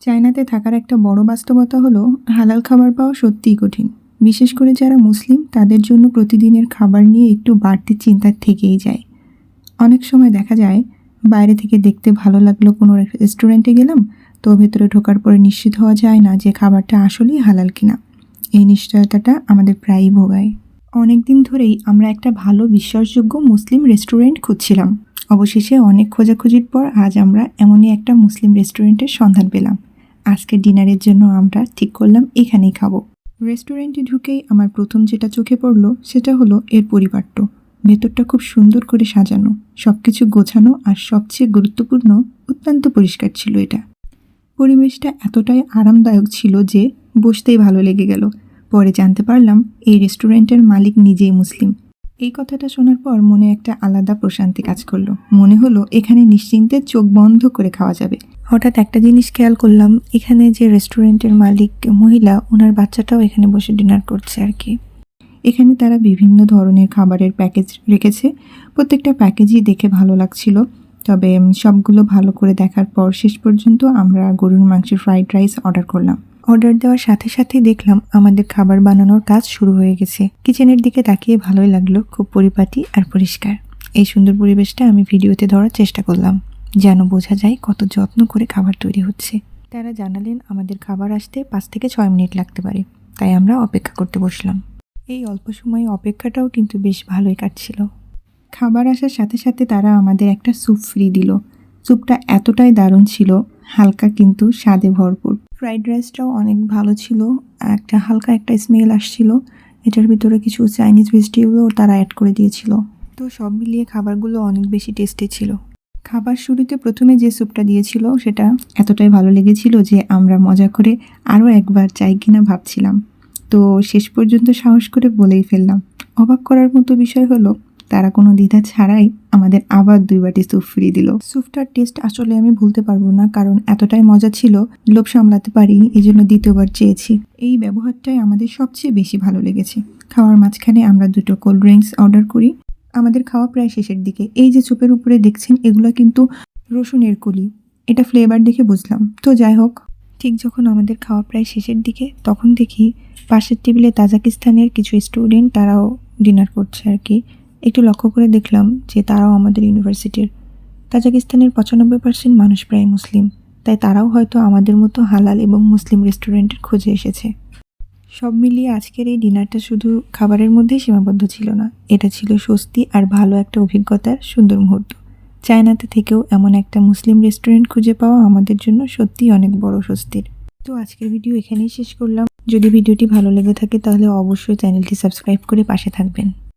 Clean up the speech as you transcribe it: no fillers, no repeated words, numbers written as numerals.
চায়নাতে থাকার একটা বড় বাস্তবতা হলো হালাল খাবার পাওয়া সত্যিই কঠিন। বিশেষ করে যারা মুসলিম তাদের জন্য প্রতিদিনের খাবার নিয়ে একটু বাড়তি চিন্তা থেকেই যায়। অনেক সময় দেখা যায় বাইরে থেকে দেখতে ভালো লাগলো কোনো রেস্টুরেন্টে গেলাম, তো ভেতরে ঢোকার পরে নিশ্চিত হওয়া যায় না যে খাবারটা আসলেই হালাল কিনা। এই নিশ্চয়তাটা আমাদের প্রায়ই ভোগায়। অনেক দিন ধরেই আমরা একটা ভালো বিশ্বাসযোগ্য মুসলিম রেস্টুরেন্ট খুঁজছিলাম। অবশেষে অনেক খোঁজাখুঁজির পর আজ আমরা এমনই একটা মুসলিম রেস্টুরেন্টের সন্ধান পেলাম। আজকের ডিনারের জন্য আমরা ঠিক করলাম এখানেই খাবো। রেস্টুরেন্টে ঢুকেই আমার প্রথম যেটা চোখে পড়লো সেটা হলো এর পরিপাট্য। ভেতরটা খুব সুন্দর করে সাজানো, সব কিছু গোছানো, আর সবচেয়ে গুরুত্বপূর্ণ অত্যন্ত পরিষ্কার ছিল এটা। পরিবেশটা এতটাই আরামদায়ক ছিল যে বসতেই ভালো লেগে গেল। পরে জানতে পারলাম এই রেস্টুরেন্টের মালিক নিজেই মুসলিম। এই কথাটা শোনার পর মনে একটা আলাদা প্রশান্তি কাজ করলো। মনে হলো এখানে নিশ্চিন্তে চোখ বন্ধ করে খাওয়া যাবে। হঠাৎ একটা জিনিস খেয়াল করলাম, এখানে যে রেস্টুরেন্টের মালিক মহিলা, ওনার বাচ্চাটাও এখানে বসে ডিনার করছে আর কি। এখানে তারা বিভিন্ন ধরনের খাবারের প্যাকেজ রেখেছে। প্রত্যেকটা প্যাকেজই দেখে ভালো লাগছিল। তবে সবগুলো ভালো করে দেখার পর শেষ পর্যন্ত আমরা গরুর মাংসের ফ্রাইড রাইস অর্ডার করলাম। অর্ডার দেওয়ার সাথে সাথেই দেখলাম আমাদের খাবার বানানোর কাজ শুরু হয়ে গেছে। কিচেনের দিকে তাকিয়ে ভালোই লাগলো, খুব পরিপাটি আর পরিষ্কার। এই সুন্দর পরিবেশটা আমি ভিডিওতে ধরার চেষ্টা করলাম, যেন বোঝা যায় কত যত্ন করে খাবার তৈরি হচ্ছে। তারা জানালেন আমাদের খাবার আসতে 5 থেকে 6 মিনিট লাগতে পারে, তাই আমরা অপেক্ষা করতে বসলাম। এই অল্প সময়ে অপেক্ষাটাও কিন্তু বেশ ভালোই কাটছিল। খাবার আসার সাথে সাথে তারা আমাদের একটা স্যুপ ফ্রি দিল। স্যুপটা এতটাই দারুণ ছিল, হালকা কিন্তু স্বাদে ভরপুর। ফ্রাইড রাইসটাও অনেক ভালো ছিল, একটা হালকা একটা স্মেল আসছিল। এটার ভিতরে কিছু চাইনিজ ভেজিটেবলও তারা অ্যাড করে দিয়েছিল। তো সব মিলিয়ে খাবারগুলো অনেক বেশি টেস্টি ছিল। খাবার শুরুতে প্রথমে যে স্যুপটা দিয়েছিল সেটা এতটাই ভালো লেগেছিল যে আমরা মজা করে আরও একবার চাই কিনা ভাবছিলাম। তো শেষ পর্যন্ত সাহস করে বলেই ফেললাম। অবাক করার মতো বিষয় হলো তারা কোনো দ্বিধা ছাড়াই আমাদের আবার 2 বাটি স্যুপ ফ্রি দিল। স্যুপটার টেস্ট আসলে আমি ভুলতে পারবো না, কারণ এতটাই মজা ছিল, লোভ সামলাতে পারিনি, এই জন্য দ্বিতীয়বার চেয়েছি। এই ব্যবহারটাই আমাদের সবচেয়ে বেশি ভালো লেগেছে। খাওয়ার মাঝখানে আমরা 2টো কোল্ড ড্রিঙ্কস অর্ডার করি। আমাদের খাওয়া প্রায় শেষের দিকে। এই যে স্যুপের উপরে দেখছেন, এগুলো কিন্তু রসুনের কলি। এটা ফ্লেভার দেখে বুঝলাম। তো যাই হোক, ঠিক যখন আমাদের খাওয়া প্রায় শেষের দিকে, তখন দেখি পাশের টেবিলে তাজিকিস্তানের কিছু স্টুডেন্ট, তারাও ডিনার করছে আর কি। একটু লক্ষ্য করে দেখলাম যে তারাও আমাদের ইউনিভার্সিটির। তাজিকিস্তানের 95% মানুষ প্রায় মুসলিম, তাই তারাও হয়তো আমাদের মতো হালাল এবং মুসলিম রেস্টুরেন্টের খোঁজে এসেছে। সব মিলিয়ে আজকের এই ডিনারটা শুধু খাবারের মধ্যেই সীমাবদ্ধ ছিল না, এটা ছিল স্বস্তি আর ভালো একটা অভিজ্ঞতার সুন্দর মুহূর্ত। চায়নাতে থেকেও এমন একটা মুসলিম রেস্টুরেন্ট খুঁজে পাওয়া আমাদের জন্য সত্যিই অনেক বড় স্বস্তির। তো আজকের ভিডিও এখানেই শেষ করলাম। যদি ভিডিওটি ভালো লেগে থাকে তাহলে অবশ্যই চ্যানেলটি সাবস্ক্রাইব করে পাশে থাকবেন।